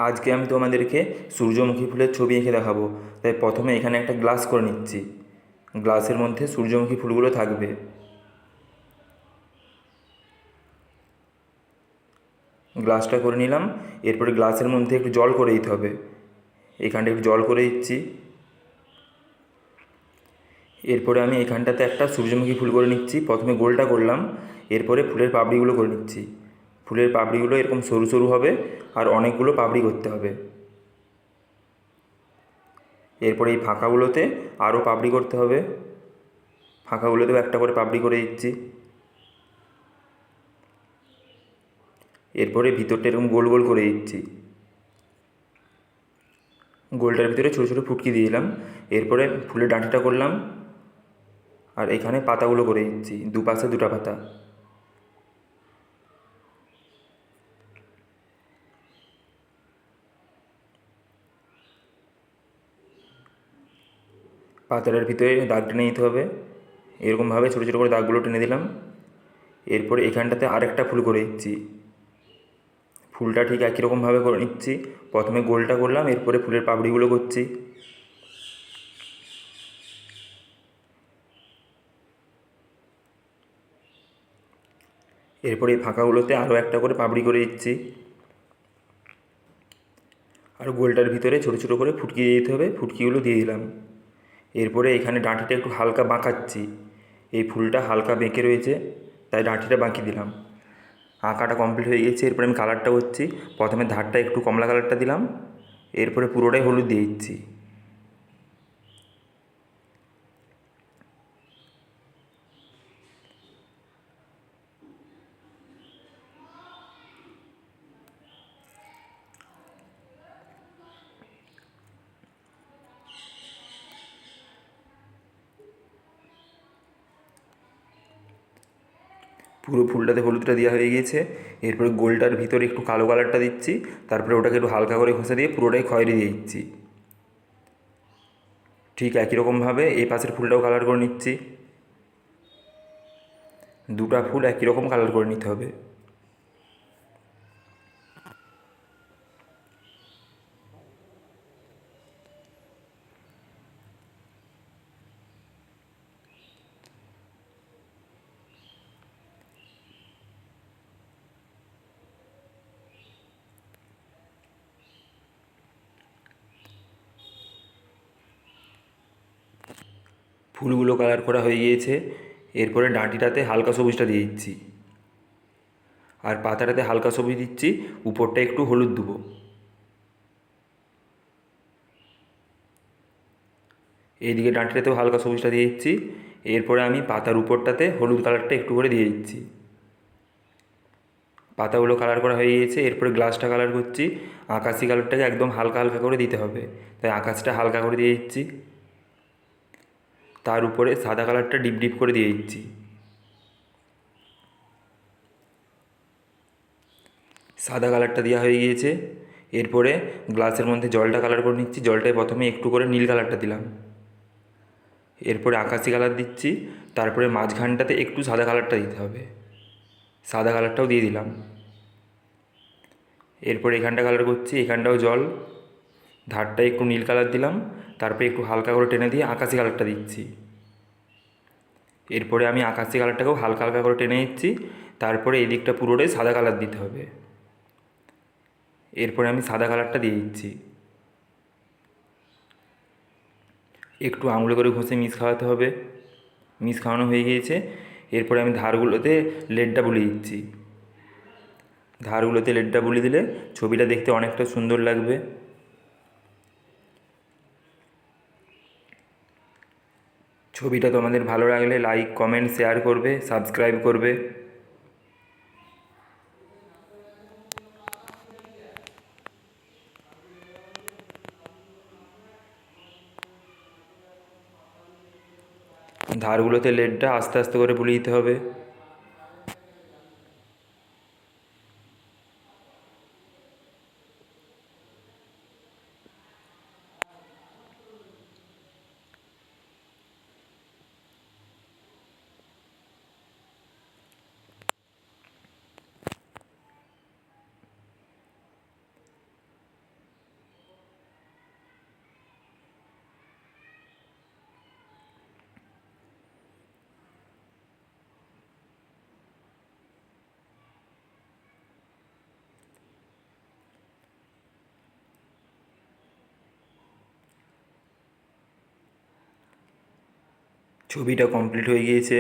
আজকে আমি তোমাদেরকে সূর্যমুখী ফুলের ছবি এঁকে দেখাবো। তাই প্রথমে এখানে একটা গ্লাস করে নিচ্ছি। গ্লাসের মধ্যে সূর্যমুখী ফুলগুলো থাকবে। গ্লাসটা করে নিলাম। এরপরে গ্লাসের মধ্যে একটু জল করে দিতে হবে। এখানটা একটু জল করে দিচ্ছি। এরপরে আমি এখানটাতে একটা সূর্যমুখী ফুল করে নিচ্ছি। প্রথমে গোলটা করলাম, এরপরে ফুলের পাপড়িগুলো করে নিচ্ছি। ফুলের পাপড়িগুলো এরকম সরু সরু হবে আর অনেকগুলো পাপড়ি করতে হবে। এরপরে এই ফাঁকাগুলোতে আরও পাপড়ি করতে হবে। ফাঁকাগুলোতেও একটা করে পাপড়ি করে দিচ্ছি। এরপরে ভিতরটা এরকম গোল গোল করে দিচ্ছি। গোলটার ভিতরে ছোটো ছোটো ফুটকি দিয়ে দিলাম। এরপরে ফুলের ডাঁটিটা করলাম আর এখানে পাতাগুলো করে দিচ্ছি, দুপাশে দুটো পাতা। পাতাটার ভিতরে দাগ টেনে নিতে হবে। এরকমভাবে ছোটো ছোটো করে দাগগুলো টেনে দিলাম। এরপরে এখানটাতে আরেকটা ফুল করে দিচ্ছি। ফুলটা ঠিক একই রকমভাবে করে নিচ্ছি। প্রথমে গোলটা করলাম, এরপরে ফুলের পাপড়িগুলো করছি। এরপরে এই ফাঁকাগুলোতে আরও একটা করে পাপড়ি করে দিচ্ছি। আর গোলটার ভিতরে ছোটো ছোটো করে ফুটকি দিয়ে দিতে হবে। ফুটকিগুলো দিয়ে দিলাম। এরপরে এখানে ডাঁটিটা একটু হালকা বাঁকাচ্ছি। এই ফুলটা হালকা বেঁকে রয়েছে, তাই ডাঁটিটা বাঁকিয়ে দিলাম। আঁকাটা কমপ্লিট হয়ে গেছে। এরপরে আমি কালারটা করছি। প্রথমে ধারটা একটু কমলা কালারটা দিলাম, এরপরে পুরোটাই হলুদ দিয়ে দিচ্ছি। পুরো ফুলটাতে হলুদটা দেওয়া হয়ে গিয়েছে। এরপরে গোলটার ভিতরে একটু কালো কালারটা দিচ্ছি। তারপরে ওটাকে একটু হালকা করে ঘষে দিয়ে পুরোটাই খয়েরি দিয়ে দিচ্ছি। ঠিক একই রকমভাবে এই পাশের ফুলটাও কালার করে নিচ্ছি। দুটো ফুল একই রকম কালার করে নিতে হবে। ফুলগুলো কালার করা হয়ে গিয়েছে। এরপরে ডাঁটিটাতে হালকা সবুজটা দিয়ে দিচ্ছি আর পাতাটাতে হালকা সবুজ দিচ্ছি। উপরটা একটু হলুদ দেবো। এইদিকে ডাঁটিটাতেও হালকা সবুজটা দিয়ে দিচ্ছি। এরপরে আমি পাতার উপরটাতে হলুদ কালারটা একটু করে দিয়ে দিচ্ছি। পাতাগুলো কালার করা হয়ে গিয়েছে। এরপরে গ্লাসটা কালার করছি। আকাশি কালারটাকে একদম হালকা হালকা করে দিতে হবে, তাই আকাশটা হালকা করে দিয়ে দিচ্ছি। তার উপরে সাদা কালারটা ডিপ ডিপ করে দিয়ে দিচ্ছি। সাদা কালারটা দেওয়া হয়ে গিয়েছে। এরপরে গ্লাসের মধ্যে জলটা কালার করে নিচ্ছি। জলটায় প্রথমে একটু করে নীল কালারটা দিলাম, এরপরে আকাশি কালার দিচ্ছি। তারপরে মাঝখানটাতে একটু সাদা কালারটা দিতে হবে, সাদা কালারটাও দিয়ে দিলাম। এরপরে এখানটা কালার করছি, এখানটাও জল, ধারটায় একটু নীল কালার দিলাম। তারপরে একটু হালকা করে টেনে দিয়ে আকাশি কালারটা দিচ্ছি। এরপরে আমি আকাশি কালারটাকেও হালকা হালকা করে টেনে নিচ্ছি। তারপরে এই দিকটা পুরোটাই সাদা কালার দিতে হবে। এরপরে আমি সাদা কালারটা দিয়ে দিচ্ছি। একটু আঙুলে করে ঘষে মিশ খাওয়াতে হবে। মিশ খাওয়ানো হয়ে গিয়েছে। এরপরে আমি ধারগুলোতে লেডটা বুলিয়ে দিচ্ছি। ধারগুলোতে লেডটা বুলিয়ে দিলে ছবিটা দেখতে অনেকটা সুন্দর লাগবে। ছবিটা তোমাদের ভালো লাগলে লাইক, কমেন্ট, শেয়ার করবে, সাবস্ক্রাইব করবে। ধারগুলোতে লেডটা আস্তে আস্তে করে বুলিয়ে দিতে হবে। ছবিটা কমপ্লিট হয়ে গিয়েছে।